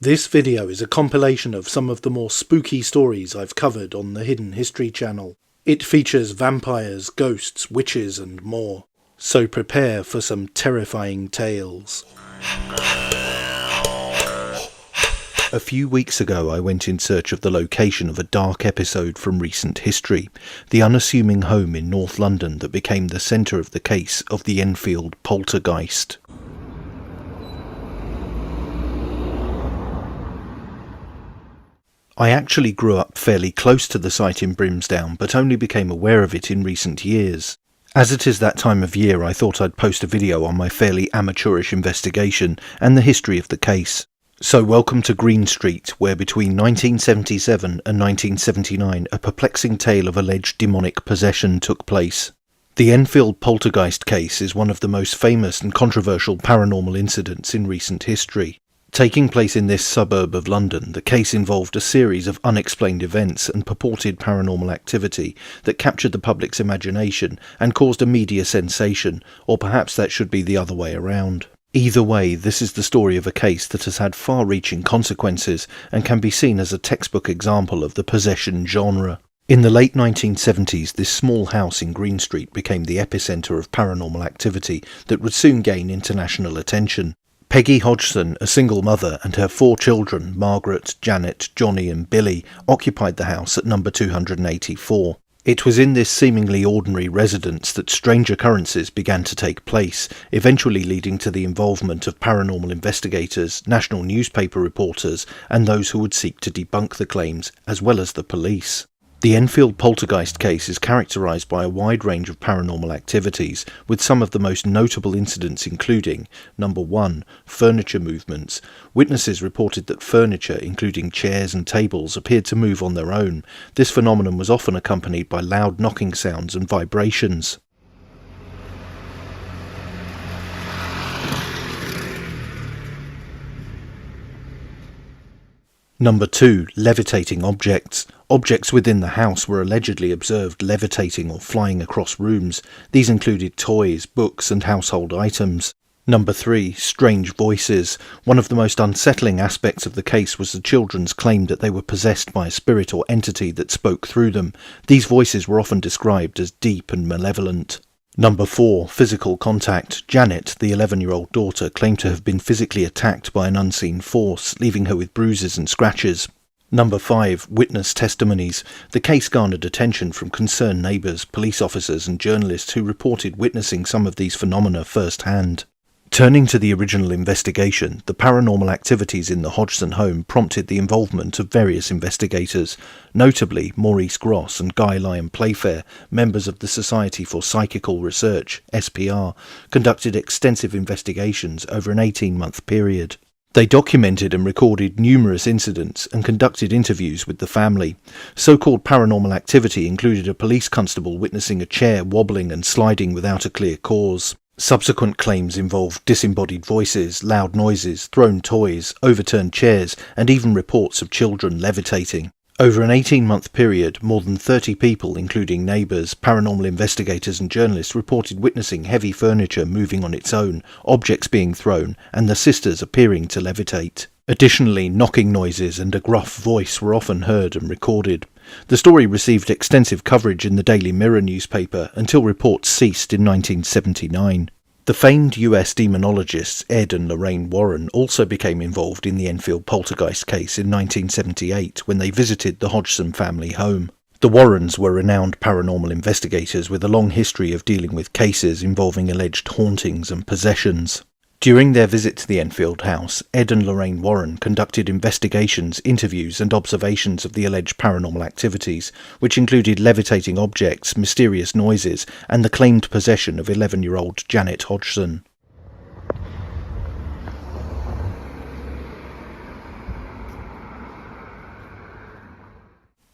This video is a compilation of some of the more spooky stories I've covered on the Hidden History channel. It features vampires, ghosts, witches and more. So prepare for some terrifying tales. A few weeks ago I went in search of the location of a dark episode from recent history, the unassuming home in North London that became the centre of the case of the Enfield poltergeist. I actually grew up fairly close to the site in Brimsdown, but only became aware of it in recent years. As it is that time of year, I thought I'd post a video on my fairly amateurish investigation and the history of the case. So welcome to Green Street, where between 1977 and 1979 a perplexing tale of alleged demonic possession took place. The Enfield poltergeist case is one of the most famous and controversial paranormal incidents in recent history. Taking place in this suburb of London, the case involved a series of unexplained events and purported paranormal activity that captured the public's imagination and caused a media sensation, or perhaps that should be the other way around. Either way, this is the story of a case that has had far-reaching consequences and can be seen as a textbook example of the possession genre. In the late 1970s, this small house in Green Street became the epicentre of paranormal activity that would soon gain international attention. Peggy Hodgson, a single mother, and her 4 children, Margaret, Janet, Johnny and Billy, occupied the house at number 284. It was in this seemingly ordinary residence that strange occurrences began to take place, eventually leading to the involvement of paranormal investigators, national newspaper reporters, and those who would seek to debunk the claims, as well as the police. The Enfield poltergeist case is characterised by a wide range of paranormal activities, with some of the most notable incidents including: number 1, furniture movements. Witnesses reported that furniture, including chairs and tables, appeared to move on their own. This phenomenon was often accompanied by loud knocking sounds and vibrations. Number 2, levitating objects. Objects within the house were allegedly observed levitating or flying across rooms. These included toys, books and household items. Number 3, strange voices. One of the most unsettling aspects of the case was the children's claim that they were possessed by a spirit or entity that spoke through them. These voices were often described as deep and malevolent. Number 4, physical contact. Janet, the 11-year-old daughter, claimed to have been physically attacked by an unseen force, leaving her with bruises and scratches. Number 5, witness testimonies. The case garnered attention from concerned neighbours, police officers and journalists who reported witnessing some of these phenomena firsthand. Turning to the original investigation, the paranormal activities in the Hodgson home prompted the involvement of various investigators. Notably, Maurice Gross and Guy Lyon Playfair, members of the Society for Psychical Research, SPR, conducted extensive investigations over an 18-month period. They documented and recorded numerous incidents and conducted interviews with the family. So-called paranormal activity included a police constable witnessing a chair wobbling and sliding without a clear cause. Subsequent claims involved disembodied voices, loud noises, thrown toys, overturned chairs, and even reports of children levitating. Over an 18-month period, more than 30 people, including neighbours, paranormal investigators and journalists, reported witnessing heavy furniture moving on its own, objects being thrown, and the sisters appearing to levitate. Additionally, knocking noises and a gruff voice were often heard and recorded. The story received extensive coverage in the Daily Mirror newspaper until reports ceased in 1979. The famed US demonologists Ed and Lorraine Warren also became involved in the Enfield poltergeist case in 1978 when they visited the Hodgson family home. The Warrens were renowned paranormal investigators with a long history of dealing with cases involving alleged hauntings and possessions. During their visit to the Enfield house, Ed and Lorraine Warren conducted investigations, interviews and observations of the alleged paranormal activities, which included levitating objects, mysterious noises, and the claimed possession of 11-year-old Janet Hodgson.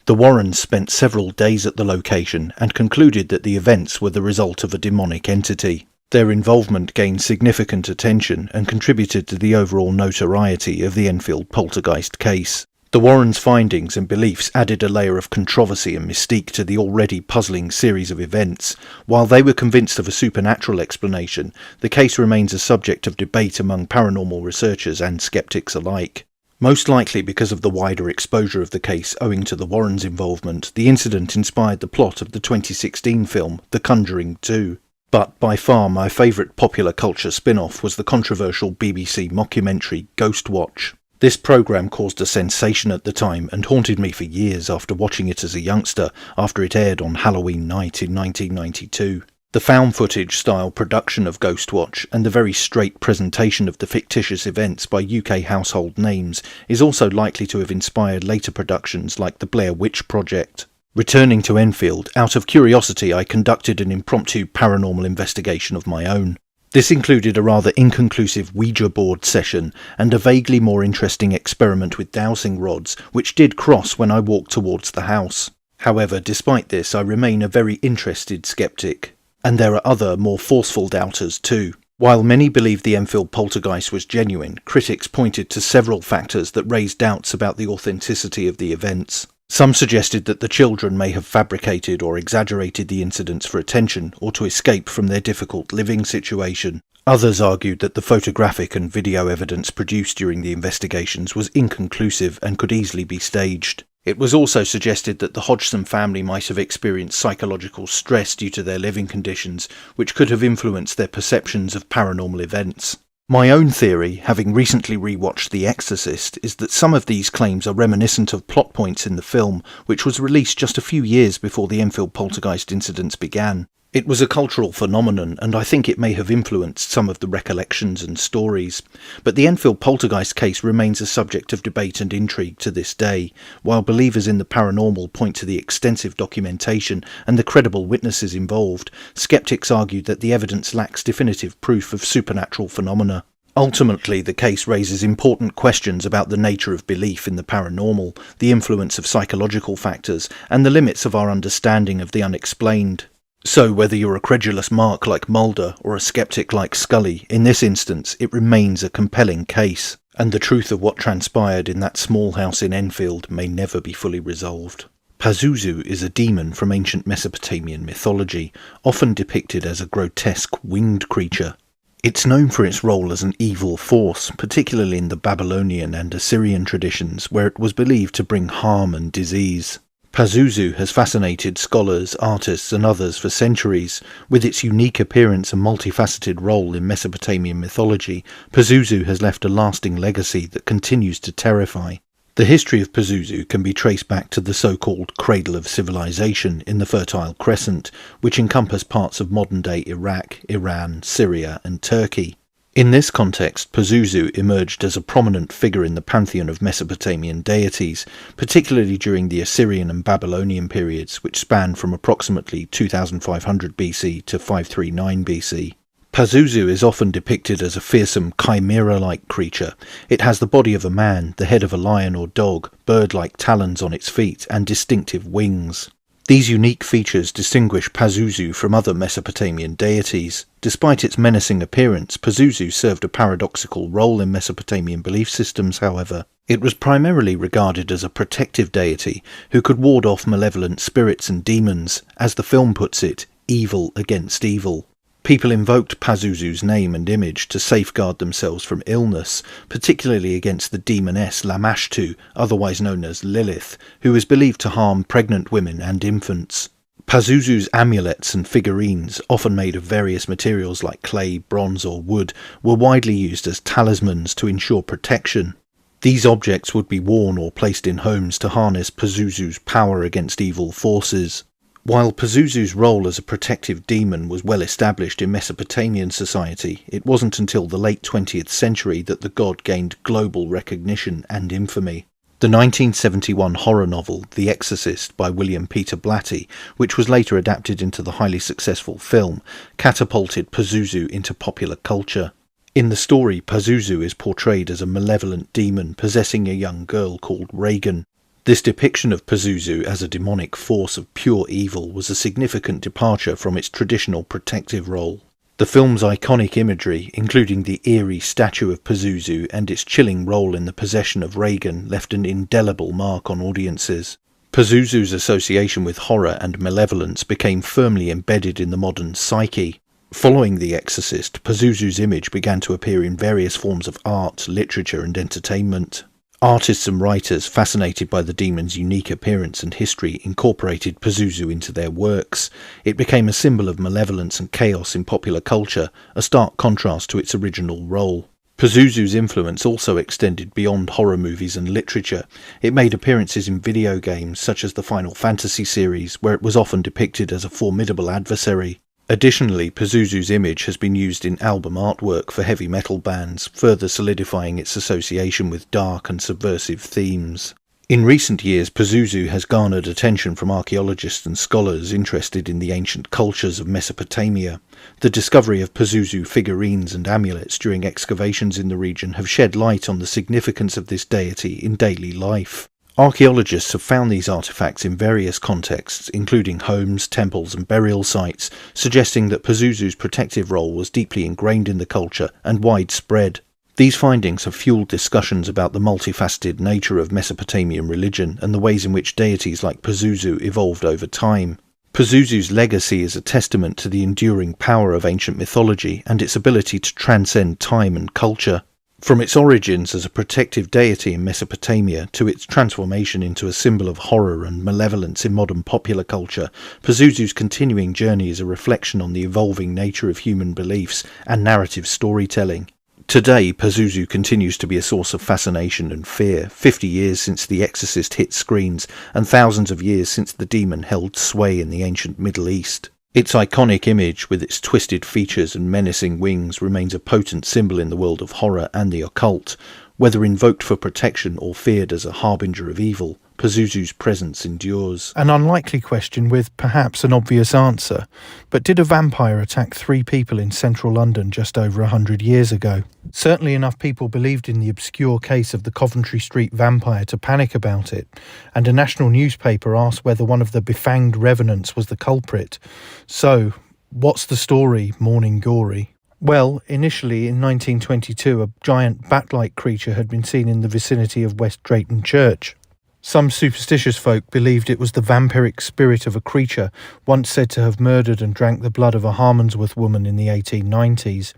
The Warrens spent several days at the location and concluded that the events were the result of a demonic entity. Their involvement gained significant attention and contributed to the overall notoriety of the Enfield poltergeist case. The Warrens' findings and beliefs added a layer of controversy and mystique to the already puzzling series of events. While they were convinced of a supernatural explanation, the case remains a subject of debate among paranormal researchers and skeptics alike. Most likely because of the wider exposure of the case owing to the Warrens' involvement, the incident inspired the plot of the 2016 film The Conjuring 2. But by far my favourite popular culture spin-off was the controversial BBC mockumentary Ghostwatch. This programme caused a sensation at the time and haunted me for years after watching it as a youngster after it aired on Halloween night in 1992. The found footage style production of Ghostwatch and the very straight presentation of the fictitious events by UK household names is also likely to have inspired later productions like the Blair Witch Project. Returning to Enfield, out of curiosity I conducted an impromptu paranormal investigation of my own. This included a rather inconclusive Ouija board session and a vaguely more interesting experiment with dowsing rods, which did cross when I walked towards the house. However, despite this, I remain a very interested skeptic. And there are other, more forceful doubters too. While many believed the Enfield poltergeist was genuine, critics pointed to several factors that raised doubts about the authenticity of the events. Some suggested that the children may have fabricated or exaggerated the incidents for attention or to escape from their difficult living situation. Others argued that the photographic and video evidence produced during the investigations was inconclusive and could easily be staged. It was also suggested that the Hodgson family might have experienced psychological stress due to their living conditions, which could have influenced their perceptions of paranormal events. My own theory, having recently rewatched The Exorcist, is that some of these claims are reminiscent of plot points in the film, which was released just a few years before the Enfield poltergeist incidents began. It was a cultural phenomenon, and I think it may have influenced some of the recollections and stories. But the Enfield poltergeist case remains a subject of debate and intrigue to this day. While believers in the paranormal point to the extensive documentation and the credible witnesses involved, skeptics argued that the evidence lacks definitive proof of supernatural phenomena. Ultimately, the case raises important questions about the nature of belief in the paranormal, the influence of psychological factors, and the limits of our understanding of the unexplained. So whether you're a credulous Mark like Mulder or a skeptic like Scully, in this instance it remains a compelling case, and the truth of what transpired in that small house in Enfield may never be fully resolved. Pazuzu is a demon from ancient Mesopotamian mythology, often depicted as a grotesque winged creature. It's known for its role as an evil force, particularly in the Babylonian and Assyrian traditions, where it was believed to bring harm and disease. Pazuzu has fascinated scholars, artists and others for centuries. With its unique appearance and multifaceted role in Mesopotamian mythology, Pazuzu has left a lasting legacy that continues to terrify. The history of Pazuzu can be traced back to the so-called Cradle of Civilization in the Fertile Crescent, which encompass parts of modern-day Iraq, Iran, Syria and Turkey. In this context, Pazuzu emerged as a prominent figure in the pantheon of Mesopotamian deities, particularly during the Assyrian and Babylonian periods, which spanned from approximately 2500 BC to 539 BC. Pazuzu is often depicted as a fearsome chimera-like creature. It has the body of a man, the head of a lion or dog, bird-like talons on its feet, and distinctive wings. These unique features distinguish Pazuzu from other Mesopotamian deities. Despite its menacing appearance, Pazuzu served a paradoxical role in Mesopotamian belief systems, however. It was primarily regarded as a protective deity who could ward off malevolent spirits and demons, as the film puts it, evil against evil. People invoked Pazuzu's name and image to safeguard themselves from illness, particularly against the demoness Lamashtu, otherwise known as Lilith, who is believed to harm pregnant women and infants. Pazuzu's amulets and figurines, often made of various materials like clay, bronze or wood, were widely used as talismans to ensure protection. These objects would be worn or placed in homes to harness Pazuzu's power against evil forces. While Pazuzu's role as a protective demon was well established in Mesopotamian society, it wasn't until the late 20th century that the god gained global recognition and infamy. The 1971 horror novel The Exorcist by William Peter Blatty, which was later adapted into the highly successful film, catapulted Pazuzu into popular culture. In the story, Pazuzu is portrayed as a malevolent demon possessing a young girl called Reagan. This depiction of Pazuzu as a demonic force of pure evil was a significant departure from its traditional protective role. The film's iconic imagery, including the eerie statue of Pazuzu and its chilling role in the possession of Reagan, left an indelible mark on audiences. Pazuzu's association with horror and malevolence became firmly embedded in the modern psyche. Following The Exorcist, Pazuzu's image began to appear in various forms of art, literature and entertainment. Artists and writers, fascinated by the demon's unique appearance and history, incorporated Pazuzu into their works. It became a symbol of malevolence and chaos in popular culture, a stark contrast to its original role. Pazuzu's influence also extended beyond horror movies and literature. It made appearances in video games such as the Final Fantasy series, where it was often depicted as a formidable adversary. Additionally, Pazuzu's image has been used in album artwork for heavy metal bands, further solidifying its association with dark and subversive themes. In recent years, Pazuzu has garnered attention from archaeologists and scholars interested in the ancient cultures of Mesopotamia. The discovery of Pazuzu figurines and amulets during excavations in the region have shed light on the significance of this deity in daily life. Archaeologists have found these artifacts in various contexts, including homes, temples and burial sites, suggesting that Pazuzu's protective role was deeply ingrained in the culture and widespread. These findings have fueled discussions about the multifaceted nature of Mesopotamian religion and the ways in which deities like Pazuzu evolved over time. Pazuzu's legacy is a testament to the enduring power of ancient mythology and its ability to transcend time and culture. From its origins as a protective deity in Mesopotamia to its transformation into a symbol of horror and malevolence in modern popular culture, Pazuzu's continuing journey is a reflection on the evolving nature of human beliefs and narrative storytelling. Today, Pazuzu continues to be a source of fascination and fear, 50 years since The Exorcist hit screens and thousands of years since the demon held sway in the ancient Middle East. Its iconic image, with its twisted features and menacing wings, remains a potent symbol in the world of horror and the occult. Whether invoked for protection or feared as a harbinger of evil, Pazuzu's presence endures. An unlikely question with perhaps an obvious answer, but did a vampire attack 3 people in central London just over 100 years ago? Certainly enough people believed in the obscure case of the Coventry Street vampire to panic about it, and a national newspaper asked whether one of the befanged revenants was the culprit. So, what's the story, Morning Gory? Well, initially in 1922 a giant bat-like creature had been seen in the vicinity of West Drayton Church. Some superstitious folk believed it was the vampiric spirit of a creature once said to have murdered and drank the blood of a Harmondsworth woman in the 1890s.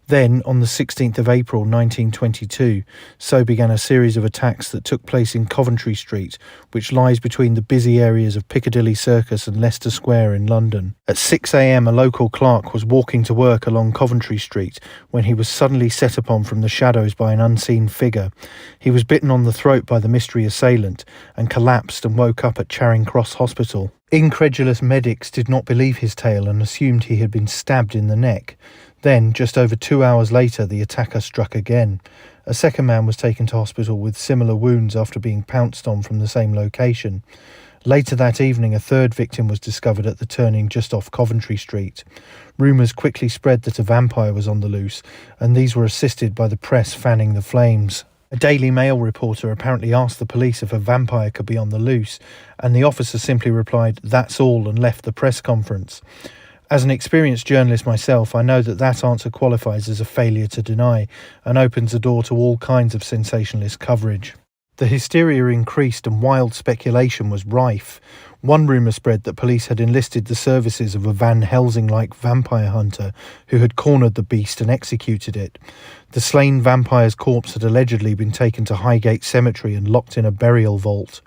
Then, on the 16th of April 1922, so began a series of attacks that took place in Coventry Street, which lies between the busy areas of Piccadilly Circus and Leicester Square in London. At 6 a.m, a local clerk was walking to work along Coventry Street when he was suddenly set upon from the shadows by an unseen figure. He was bitten on the throat by the mystery assailant and collapsed and woke up at Charing Cross Hospital. Incredulous medics did not believe his tale and assumed he had been stabbed in the neck. Then, just over 2 hours later, the attacker struck again. A second man was taken to hospital with similar wounds after being pounced on from the same location. Later that evening, a third victim was discovered at the turning just off Coventry Street. Rumours quickly spread that a vampire was on the loose, and these were assisted by the press fanning the flames. A Daily Mail reporter apparently asked the police if a vampire could be on the loose, and the officer simply replied, "That's all," and left the press conference. As an experienced journalist myself, I know that that answer qualifies as a failure to deny and opens the door to all kinds of sensationalist coverage. The hysteria increased and wild speculation was rife. One rumour spread that police had enlisted the services of a Van Helsing-like vampire hunter who had cornered the beast and executed it. The slain vampire's corpse had allegedly been taken to Highgate Cemetery and locked in a burial vault.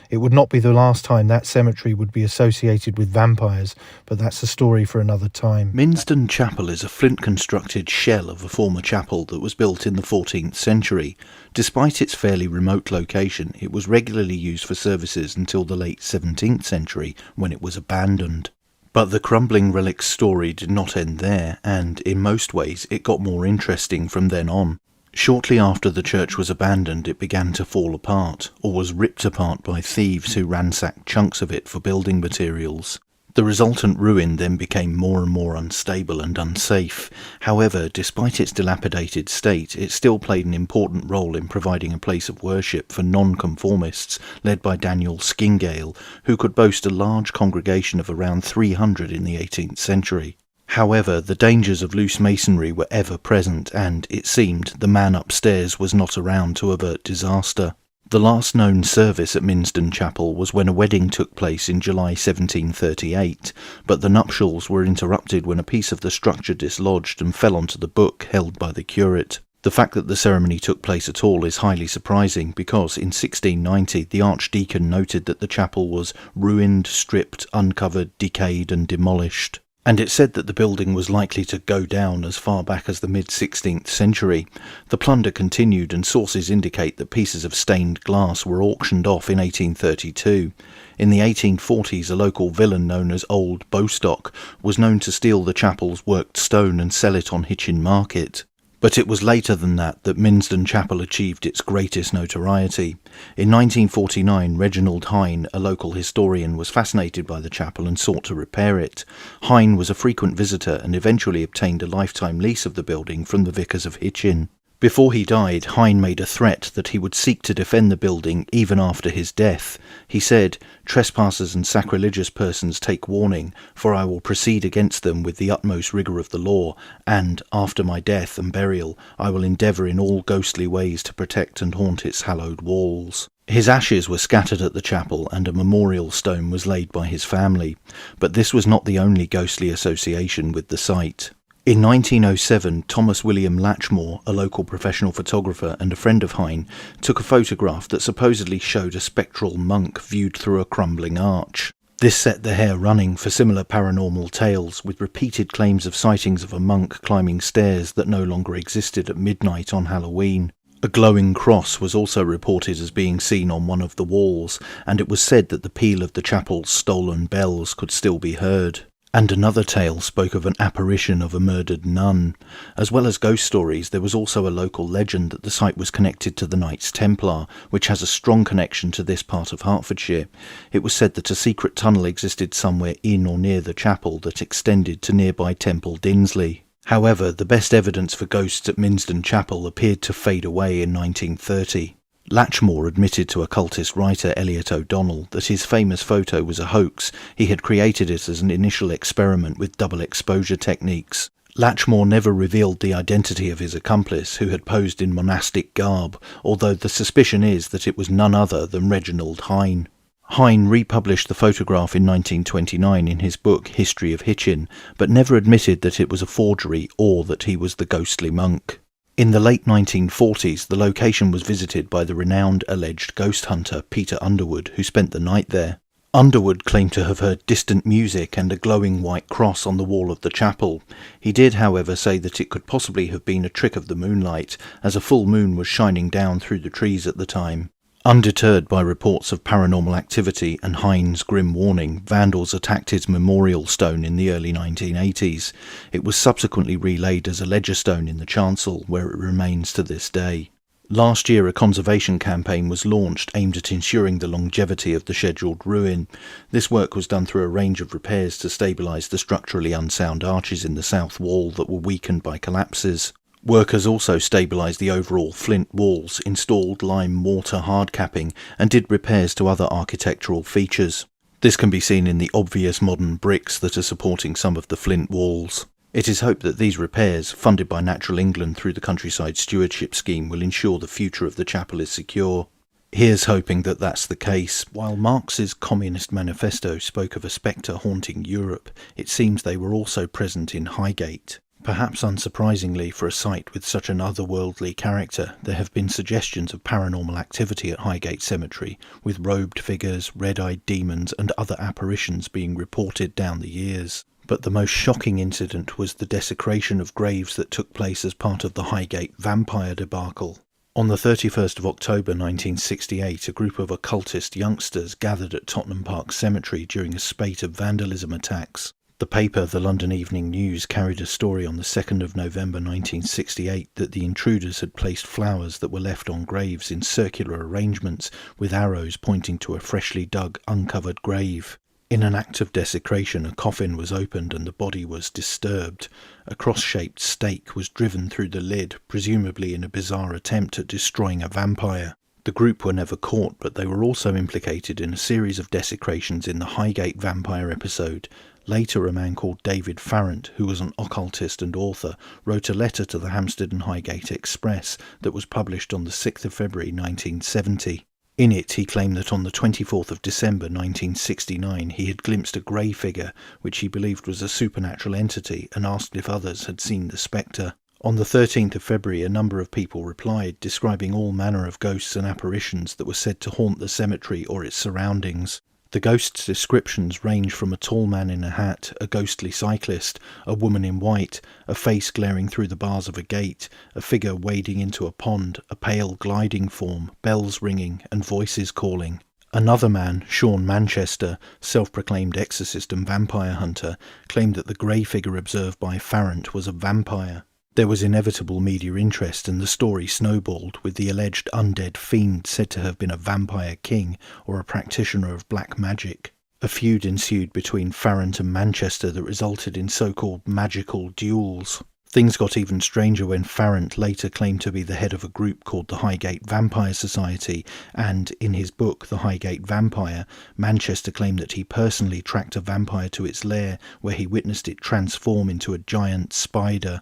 It would not be the last time that cemetery would be associated with vampires, but that's a story for another time. Minston Chapel is a flint-constructed shell of a former chapel that was built in the 14th century. Despite its fairly remote location, it was regularly used for services until the late 17th century, when it was abandoned. But the crumbling relic's story did not end there, and, in most ways, it got more interesting from then on. Shortly after the church was abandoned, it began to fall apart, or was ripped apart by thieves who ransacked chunks of it for building materials. The resultant ruin then became more and more unstable and unsafe. However, despite its dilapidated state, it still played an important role in providing a place of worship for nonconformists, led by Daniel Skingale, who could boast a large congregation of around 300 in the 18th century. However, the dangers of loose masonry were ever present and, it seemed, the man upstairs was not around to avert disaster. The last known service at Minston Chapel was when a wedding took place in July 1738, but the nuptials were interrupted when a piece of the structure dislodged and fell onto the book held by the curate. The fact that the ceremony took place at all is highly surprising because in 1690 the archdeacon noted that the chapel was ruined, stripped, uncovered, decayed and demolished. And it said that the building was likely to go down as far back as the mid-16th century. The plunder continued, and sources indicate that pieces of stained glass were auctioned off in 1832. In the 1840s, a local villain known as Old Bostock was known to steal the chapel's worked stone and sell it on Hitchin Market. But it was later than that Minsden Chapel achieved its greatest notoriety. In 1949, Reginald Hine, a local historian, was fascinated by the chapel and sought to repair it. Hine was a frequent visitor and eventually obtained a lifetime lease of the building from the vicars of Hitchin. Before he died, Hine made a threat that he would seek to defend the building even after his death. He said, "Trespassers and sacrilegious persons take warning, for I will proceed against them with the utmost rigour of the law, and, after my death and burial, I will endeavour in all ghostly ways to protect and haunt its hallowed walls." His ashes were scattered at the chapel and a memorial stone was laid by his family. But this was not the only ghostly association with the site. In 1907, Thomas William Latchmore, a local professional photographer and a friend of Hine, took a photograph that supposedly showed a spectral monk viewed through a crumbling arch. This set the hair running for similar paranormal tales, with repeated claims of sightings of a monk climbing stairs that no longer existed at midnight on Halloween. A glowing cross was also reported as being seen on one of the walls, and it was said that the peal of the chapel's stolen bells could still be heard. And another tale spoke of an apparition of a murdered nun. As well as ghost stories, there was also a local legend that the site was connected to the Knights Templar, which has a strong connection to this part of Hertfordshire. It was said that a secret tunnel existed somewhere in or near the chapel that extended to nearby Temple Dinsley. However, the best evidence for ghosts at Minsden Chapel appeared to fade away in 1930. Latchmore admitted to occultist writer Elliot O'Donnell that his famous photo was a hoax. He had created it as an initial experiment with double exposure techniques. Latchmore never revealed the identity of his accomplice, who had posed in monastic garb, although the suspicion is that it was none other than Reginald Hine. Hine republished the photograph in 1929 in his book History of Hitchin, but never admitted that it was a forgery or that he was the ghostly monk. In the late 1940s, the location was visited by the renowned alleged ghost hunter Peter Underwood, who spent the night there. Underwood claimed to have heard distant music and a glowing white cross on the wall of the chapel. He did, however, say that it could possibly have been a trick of the moonlight, as a full moon was shining down through the trees at the time. Undeterred by reports of paranormal activity and Hine's grim warning, vandals attacked his memorial stone in the early 1980s. It was subsequently relaid as a ledger stone in the chancel, where it remains to this day. Last year, a conservation campaign was launched aimed at ensuring the longevity of the scheduled ruin. This work was done through a range of repairs to stabilise the structurally unsound arches in the south wall that were weakened by collapses. Workers also stabilised the overall flint walls, installed lime mortar hardcapping, and did repairs to other architectural features. This can be seen in the obvious modern bricks that are supporting some of the flint walls. It is hoped that these repairs, funded by Natural England through the Countryside Stewardship Scheme, will ensure the future of the chapel is secure. Here's hoping that that's the case. While Marx's Communist Manifesto spoke of a spectre haunting Europe, it seems they were also present in Highgate. Perhaps unsurprisingly for a site with such an otherworldly character, there have been suggestions of paranormal activity at Highgate Cemetery, with robed figures, red-eyed demons and other apparitions being reported down the years. But the most shocking incident was the desecration of graves that took place as part of the Highgate vampire debacle. On the 31st of October 1968, a group of occultist youngsters gathered at Tottenham Park Cemetery during a spate of vandalism attacks. The paper, the London Evening News, carried a story on the 2nd of November 1968 that the intruders had placed flowers that were left on graves in circular arrangements with arrows pointing to a freshly dug, uncovered grave. In an act of desecration, a coffin was opened and the body was disturbed. A cross-shaped stake was driven through the lid, presumably in a bizarre attempt at destroying a vampire. The group were never caught, but they were also implicated in a series of desecrations in the Highgate vampire episode. Later, a man called David Farrant, who was an occultist and author, wrote a letter to the Hampstead and Highgate Express that was published on the 6th of February 1970. In it, he claimed that on the 24th of December 1969 he had glimpsed a grey figure, which he believed was a supernatural entity, and asked if others had seen the spectre. On the 13th of February, a number of people replied, describing all manner of ghosts and apparitions that were said to haunt the cemetery or its surroundings. The ghosts' descriptions range from a tall man in a hat, a ghostly cyclist, a woman in white, a face glaring through the bars of a gate, a figure wading into a pond, a pale gliding form, bells ringing, and voices calling. Another man, Sean Manchester, self-proclaimed exorcist and vampire hunter, claimed that the grey figure observed by Farrant was a vampire. There was inevitable media interest, and the story snowballed, with the alleged undead fiend said to have been a vampire king or a practitioner of black magic. A feud ensued between Farrant and Manchester that resulted in so-called magical duels. Things got even stranger when Farrant later claimed to be the head of a group called the Highgate Vampire Society, and in his book The Highgate Vampire, Manchester claimed that he personally tracked a vampire to its lair, where he witnessed it transform into a giant spider.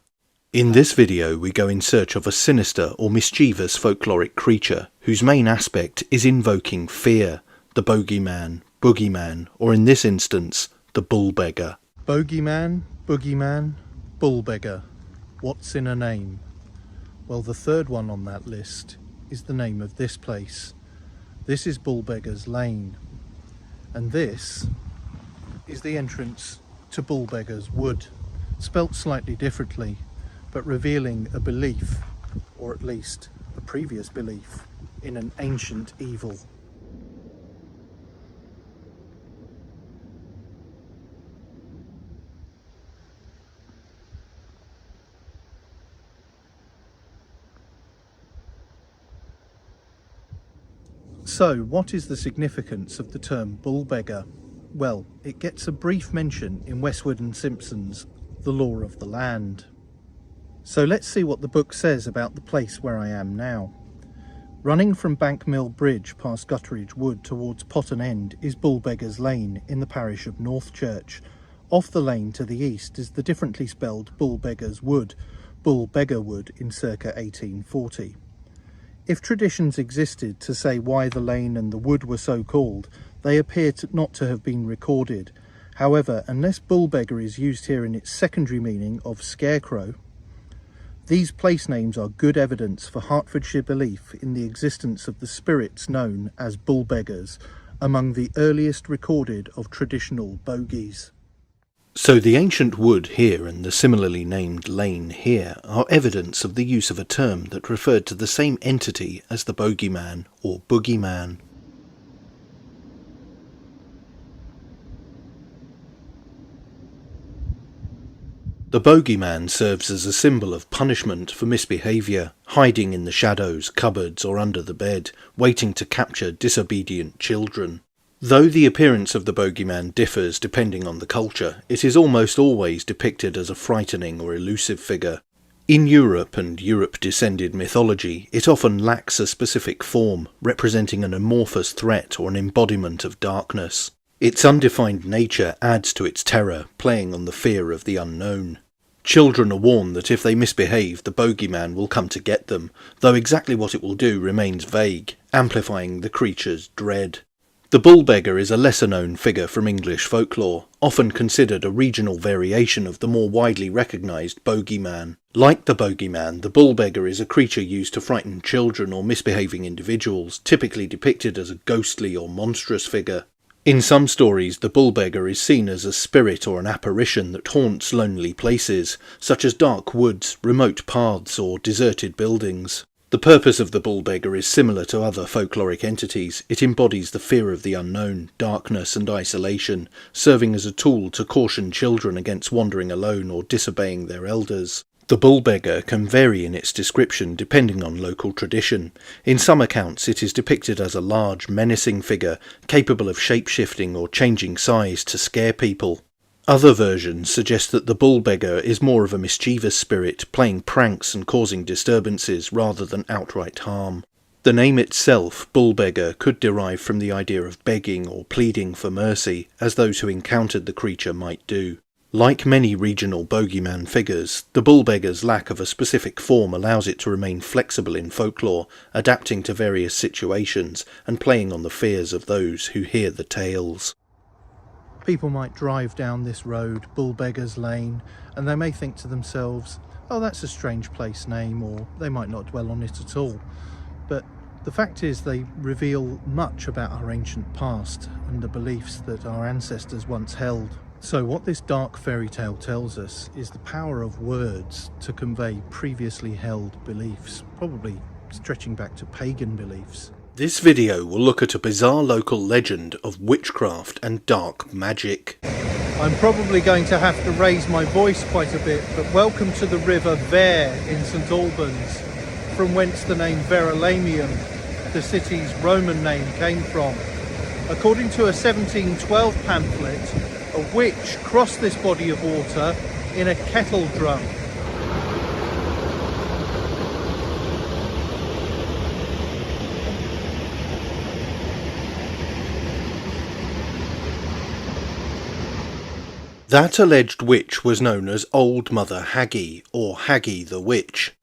In this video we go in search of a sinister or mischievous folkloric creature whose main aspect is invoking fear, the bogeyman, boogeyman, or in this instance, the bullbeggar. Bogeyman, boogeyman, bullbeggar. What's in a name? Well, the third one on that list is the name of this place. This is Bullbeggar's Lane, and this is the entrance to Bullbeggar's Wood, spelt slightly differently, but revealing a belief, or at least a previous belief, in an ancient evil. So, what is the significance of the term bullbeggar? Well, it gets a brief mention in Westwood and Simpson's The Law of the Land. So let's see what the book says about the place where I am now. Running from Bank Mill Bridge past Gutteridge Wood towards Potton End is Bullbeggar's Lane in the parish of Northchurch. Off the lane to the east is the differently spelled Bullbeggar's Wood, Bullbeggar Wood in circa 1840. If traditions existed to say why the lane and the wood were so called, they appear not to have been recorded. However, unless bullbeggar is used here in its secondary meaning of scarecrow, these place names are good evidence for Hertfordshire belief in the existence of the spirits known as bullbeggars, among the earliest recorded of traditional bogies. So the ancient wood here and the similarly named lane here are evidence of the use of a term that referred to the same entity as the bogeyman or boogeyman. The bogeyman serves as a symbol of punishment for misbehaviour, hiding in the shadows, cupboards or under the bed, waiting to capture disobedient children. Though the appearance of the bogeyman differs depending on the culture, it is almost always depicted as a frightening or elusive figure. In Europe and Europe-descended mythology, it often lacks a specific form, representing an amorphous threat or an embodiment of darkness. Its undefined nature adds to its terror, playing on the fear of the unknown. Children are warned that if they misbehave, the bogeyman will come to get them, though exactly what it will do remains vague, amplifying the creature's dread. The bullbeggar is a lesser-known figure from English folklore, often considered a regional variation of the more widely recognised bogeyman. Like the bogeyman, the bullbeggar is a creature used to frighten children or misbehaving individuals, typically depicted as a ghostly or monstrous figure. In some stories, the bullbeggar is seen as a spirit or an apparition that haunts lonely places, such as dark woods, remote paths, or deserted buildings. The purpose of the bullbeggar is similar to other folkloric entities. It embodies the fear of the unknown, darkness and isolation, serving as a tool to caution children against wandering alone or disobeying their elders. The bullbeggar can vary in its description depending on local tradition. In some accounts it is depicted as a large, menacing figure, capable of shape-shifting or changing size to scare people. Other versions suggest that the bullbeggar is more of a mischievous spirit, playing pranks and causing disturbances rather than outright harm. The name itself, bullbeggar, could derive from the idea of begging or pleading for mercy, as those who encountered the creature might do. Like many regional bogeyman figures, the bullbeggar's lack of a specific form allows it to remain flexible in folklore, adapting to various situations and playing on the fears of those who hear the tales. People might drive down this road, Bullbeggar's Lane, and they may think to themselves, oh, that's a strange place name, or they might not dwell on it at all. But the fact is they reveal much about our ancient past and the beliefs that our ancestors once held. So what this dark fairy tale tells us is the power of words to convey previously held beliefs, probably stretching back to pagan beliefs. This video will look at a bizarre local legend of witchcraft and dark magic. I'm probably going to have to raise my voice quite a bit, but welcome to the river Ver in St Albans, from whence the name Verulamium, the city's Roman name, came from. According to a 1712 pamphlet, a witch crossed this body of water in a kettle drum. That alleged witch was known as Old Mother Haggy, or Haggy the Witch.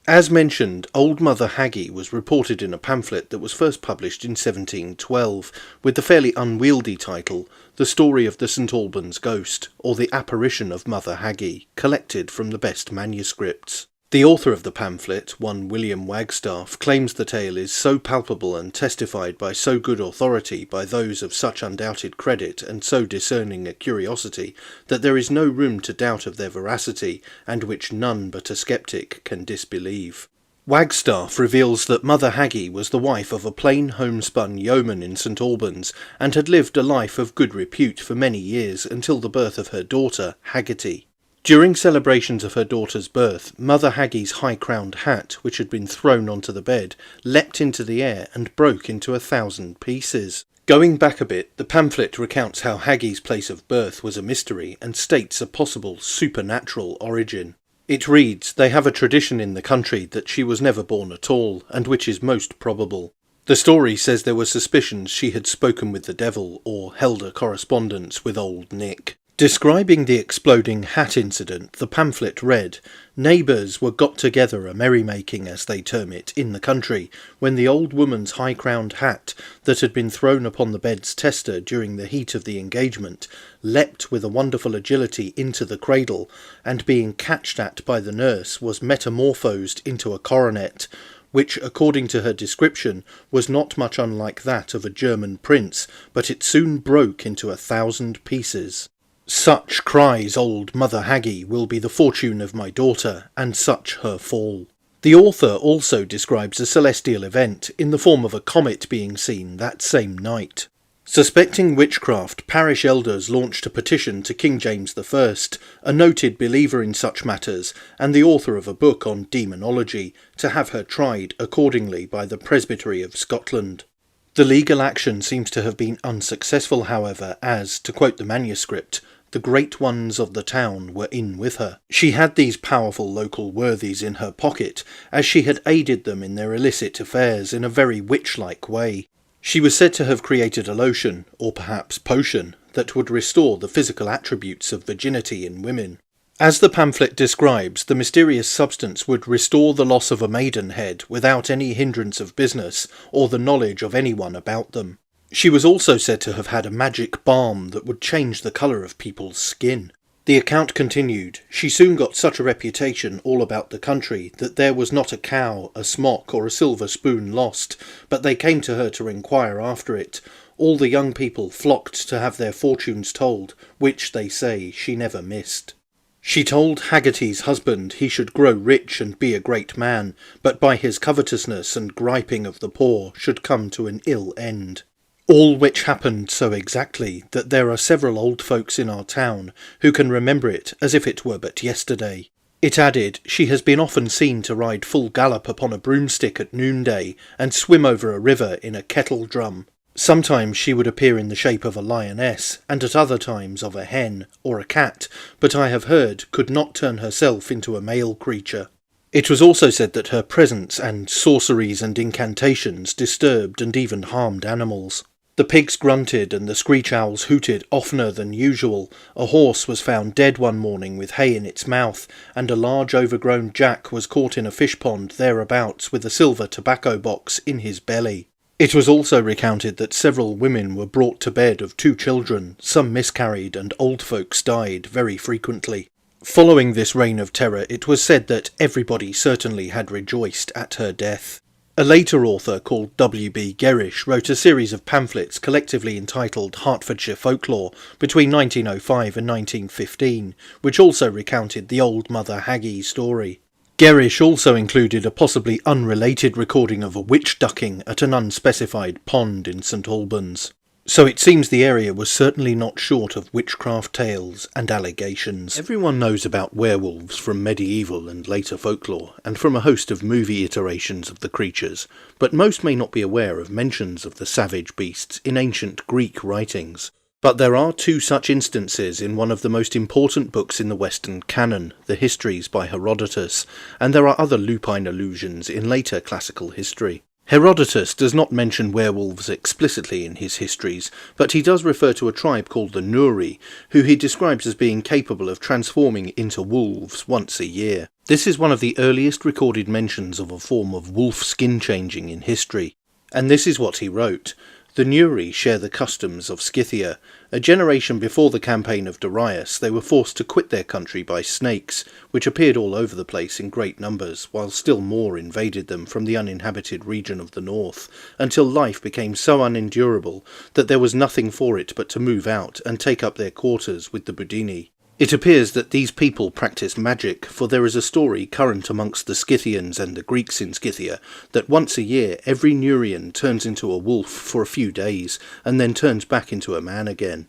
As mentioned, Old Mother Haggy was reported in a pamphlet that was first published in 1712, with the fairly unwieldy title, The Story of the St Albans Ghost, or The Apparition of Mother Haggy, collected from the best manuscripts. The author of the pamphlet, one William Wagstaff, claims the tale is so palpable and testified by so good authority by those of such undoubted credit and so discerning a curiosity that there is no room to doubt of their veracity, and which none but a sceptic can disbelieve. Wagstaff reveals that Mother Haggy was the wife of a plain homespun yeoman in St Albans, and had lived a life of good repute for many years until the birth of her daughter, Haggerty. During celebrations of her daughter's birth, Mother Haggy's high-crowned hat, which had been thrown onto the bed, leapt into the air and broke into 1,000 pieces. Going back a bit, the pamphlet recounts how Haggy's place of birth was a mystery and states a possible supernatural origin. It reads, they have a tradition in the country that she was never born at all, and which is most probable. The story says there were suspicions she had spoken with the devil or held a correspondence with Old Nick. Describing the exploding hat incident, the pamphlet read, neighbours were got together a merrymaking, as they term it, in the country, when the old woman's high-crowned hat, that had been thrown upon the bed's tester during the heat of the engagement, leapt with a wonderful agility into the cradle, and being catched at by the nurse was metamorphosed into a coronet, which, according to her description, was not much unlike that of a German prince, but it soon broke into 1,000 pieces. Such, cries old Mother Haggy, will be the fortune of my daughter, and such her fall. The author also describes a celestial event in the form of a comet being seen that same night. Suspecting witchcraft, parish elders launched a petition to King James I, a noted believer in such matters, and the author of a book on demonology, to have her tried accordingly by the Presbytery of Scotland. The legal action seems to have been unsuccessful, however, as, to quote the manuscript, the great ones of the town were in with her. She had these powerful local worthies in her pocket, as she had aided them in their illicit affairs in a very witch-like way. She was said to have created a lotion, or perhaps potion, that would restore the physical attributes of virginity in women. As the pamphlet describes, the mysterious substance would restore the loss of a maidenhead without any hindrance of business or the knowledge of anyone about them. She was also said to have had a magic balm that would change the colour of people's skin. The account continued, she soon got such a reputation all about the country that there was not a cow, a smock or a silver spoon lost, but they came to her to inquire after it. All the young people flocked to have their fortunes told, which, they say, she never missed. She told Haggerty's husband he should grow rich and be a great man, but by his covetousness and griping of the poor should come to an ill end. All which happened so exactly that there are several old folks in our town who can remember it as if it were but yesterday. It added, she has been often seen to ride full gallop upon a broomstick at noonday and swim over a river in a kettle drum. Sometimes she would appear in the shape of a lioness, and at other times of a hen or a cat, but I have heard could not turn herself into a male creature. It was also said that her presence and sorceries and incantations disturbed and even harmed animals. The pigs grunted and the screech owls hooted oftener than usual. A horse was found dead one morning with hay in its mouth, and a large overgrown jack was caught in a fish pond thereabouts with a silver tobacco box in his belly. It was also recounted that several women were brought to bed of 2 children, some miscarried, and old folks died very frequently. Following this reign of terror, it was said that everybody certainly had rejoiced at her death. A later author called W.B. Gerrish wrote a series of pamphlets collectively entitled Hertfordshire Folklore between 1905 and 1915, which also recounted the old Mother Haggy story. Gerrish also included a possibly unrelated recording of a witch ducking at an unspecified pond in St Albans. So it seems the area was certainly not short of witchcraft tales and allegations. Everyone knows about werewolves from medieval and later folklore, and from a host of movie iterations of the creatures, but most may not be aware of mentions of the savage beasts in ancient Greek writings. But there are two such instances in one of the most important books in the Western canon, the Histories by Herodotus, and there are other lupine allusions in later classical history. Herodotus does not mention werewolves explicitly in his histories, but he does refer to a tribe called the Nuri, who he describes as being capable of transforming into wolves once a year. This is one of the earliest recorded mentions of a form of wolf skin changing in history, and this is what he wrote. The Nuri share the customs of Scythia. A generation before the campaign of Darius, they were forced to quit their country by snakes, which appeared all over the place in great numbers, while still more invaded them from the uninhabited region of the north, until life became so unendurable that there was nothing for it but to move out and take up their quarters with the Budini. It appears that these people practice magic, for there is a story current amongst the Scythians and the Greeks in Scythia that once a year every Nurian turns into a wolf for a few days and then turns back into a man again.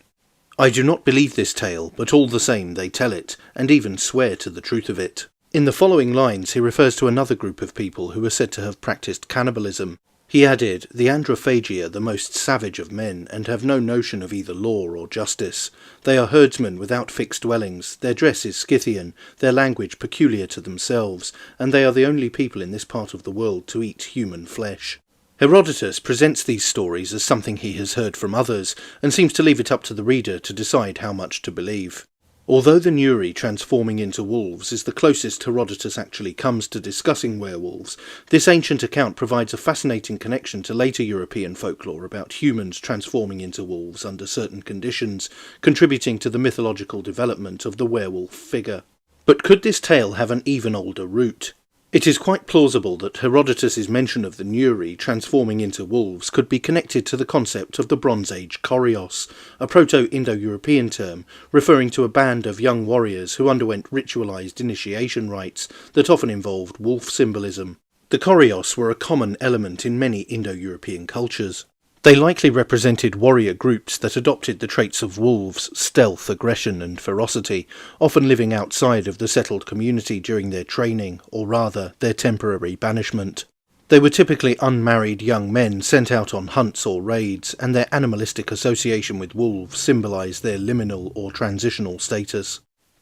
I do not believe this tale, but all the same they tell it, and even swear to the truth of it. In the following lines he refers to another group of people who are said to have practiced cannibalism. He added, "The Androphagia are the most savage of men, and have no notion of either law or justice. They are herdsmen without fixed dwellings, their dress is Scythian, their language peculiar to themselves, and they are the only people in this part of the world to eat human flesh." Herodotus presents these stories as something he has heard from others, and seems to leave it up to the reader to decide how much to believe. Although the Nuri transforming into wolves is the closest Herodotus actually comes to discussing werewolves, this ancient account provides a fascinating connection to later European folklore about humans transforming into wolves under certain conditions, contributing to the mythological development of the werewolf figure. But could this tale have an even older root? It is quite plausible that Herodotus's mention of the Nuri transforming into wolves could be connected to the concept of the Bronze Age Korios, a Proto-Indo-European term referring to a band of young warriors who underwent ritualized initiation rites that often involved wolf symbolism. The Korios were a common element in many Indo-European cultures. They likely represented warrior groups that adopted the traits of wolves, stealth, aggression and ferocity, often living outside of the settled community during their training, or rather, their temporary banishment. They were typically unmarried young men sent out on hunts or raids, and their animalistic association with wolves symbolized their liminal or transitional status.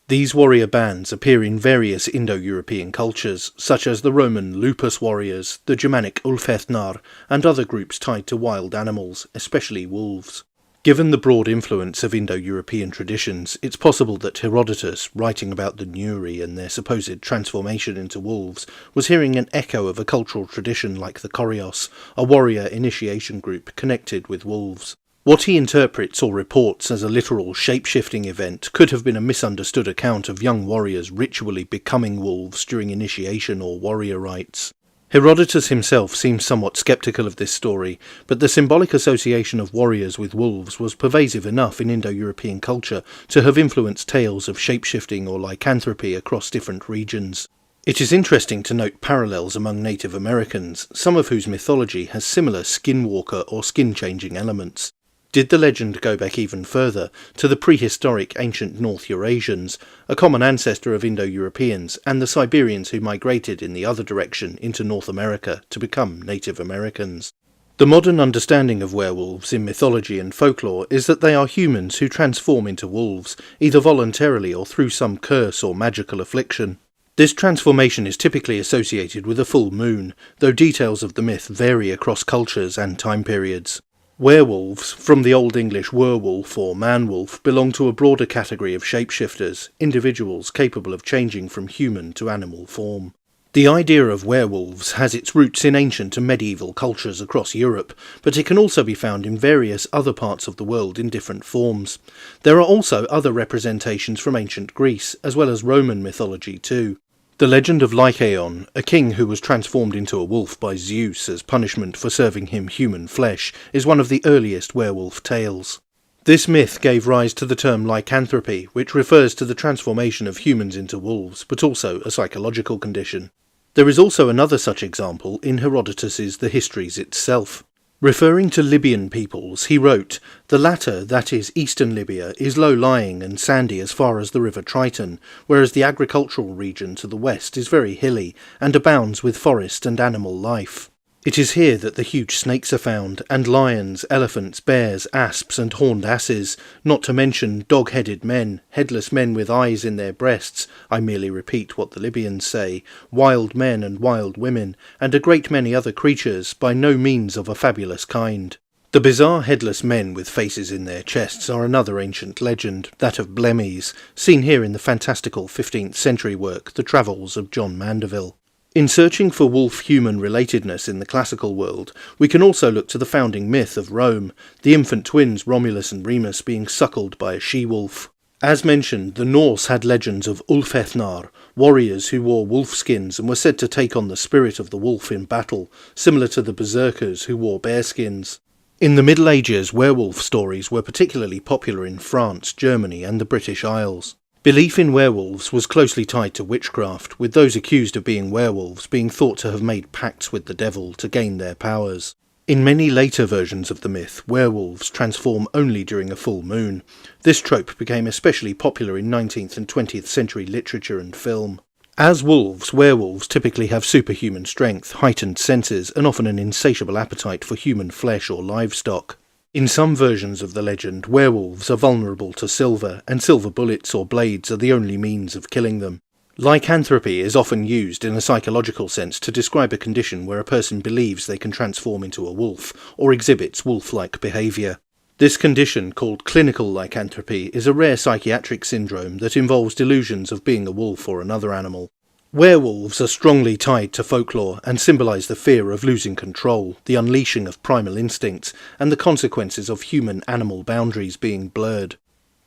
These warrior bands appear in various Indo-European cultures, such as the Roman Lupus warriors, the Germanic Ulfethnar, and other groups tied to wild animals, especially wolves. Given the broad influence of Indo-European traditions, it's possible that Herodotus, writing about the Nuri and their supposed transformation into wolves, was hearing an echo of a cultural tradition like the Korios, a warrior initiation group connected with wolves. What he interprets or reports as a literal shape-shifting event could have been a misunderstood account of young warriors ritually becoming wolves during initiation or warrior rites. Herodotus himself seems somewhat sceptical of this story, but the symbolic association of warriors with wolves was pervasive enough in Indo-European culture to have influenced tales of shape-shifting or lycanthropy across different regions. It is interesting to note parallels among Native Americans, some of whose mythology has similar skinwalker or skin-changing elements. Did the legend go back even further, to the prehistoric ancient North Eurasians, a common ancestor of Indo-Europeans, and the Siberians who migrated in the other direction into North America to become Native Americans? The modern understanding of werewolves in mythology and folklore is that they are humans who transform into wolves, either voluntarily or through some curse or magical affliction. This transformation is typically associated with a full moon, though details of the myth vary across cultures and time periods. Werewolves, from the Old English werewolf or man-wolf, belong to a broader category of shapeshifters, individuals capable of changing from human to animal form. The idea of werewolves has its roots in ancient and medieval cultures across Europe, but it can also be found in various other parts of the world in different forms. There are also other representations from ancient Greece, as well as Roman mythology too. The legend of Lycaon, a king who was transformed into a wolf by Zeus as punishment for serving him human flesh, is one of the earliest werewolf tales. This myth gave rise to the term lycanthropy, which refers to the transformation of humans into wolves, but also a psychological condition. There is also another such example in Herodotus's The Histories itself. Referring to Libyan peoples, he wrote, "The latter, that is, eastern Libya, is low-lying and sandy as far as the river Triton, whereas the agricultural region to the west is very hilly and abounds with forest and animal life. It is here that the huge snakes are found, and lions, elephants, bears, asps, and horned asses, not to mention dog-headed men, headless men with eyes in their breasts, I merely repeat what the Libyans say, wild men and wild women, and a great many other creatures, by no means of a fabulous kind." The bizarre headless men with faces in their chests are another ancient legend, that of Blemmies, seen here in the fantastical 15th century work The Travels of John Mandeville. In searching for wolf-human relatedness in the classical world, we can also look to the founding myth of Rome, the infant twins Romulus and Remus being suckled by a she-wolf. As mentioned, the Norse had legends of Ulfethnar, warriors who wore wolf skins and were said to take on the spirit of the wolf in battle, similar to the berserkers who wore bear skins. In the Middle Ages, werewolf stories were particularly popular in France, Germany and the British Isles. Belief in werewolves was closely tied to witchcraft, with those accused of being werewolves being thought to have made pacts with the devil to gain their powers. In many later versions of the myth, werewolves transform only during a full moon. This trope became especially popular in 19th and 20th century literature and film. As wolves, werewolves typically have superhuman strength, heightened senses, and often an insatiable appetite for human flesh or livestock. In some versions of the legend, werewolves are vulnerable to silver, and silver bullets or blades are the only means of killing them. Lycanthropy is often used in a psychological sense to describe a condition where a person believes they can transform into a wolf, or exhibits wolf-like behaviour. This condition, called clinical lycanthropy, is a rare psychiatric syndrome that involves delusions of being a wolf or another animal. Werewolves are strongly tied to folklore and symbolise the fear of losing control, the unleashing of primal instincts, and the consequences of human-animal boundaries being blurred.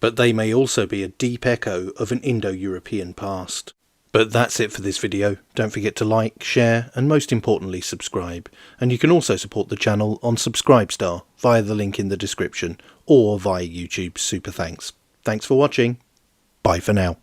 But they may also be a deep echo of an Indo-European past. But that's it for this video. Don't forget to like, share, and most importantly subscribe. And you can also support the channel on Subscribestar via the link in the description, or via YouTube's Super Thanks. Thanks for watching. Bye for now.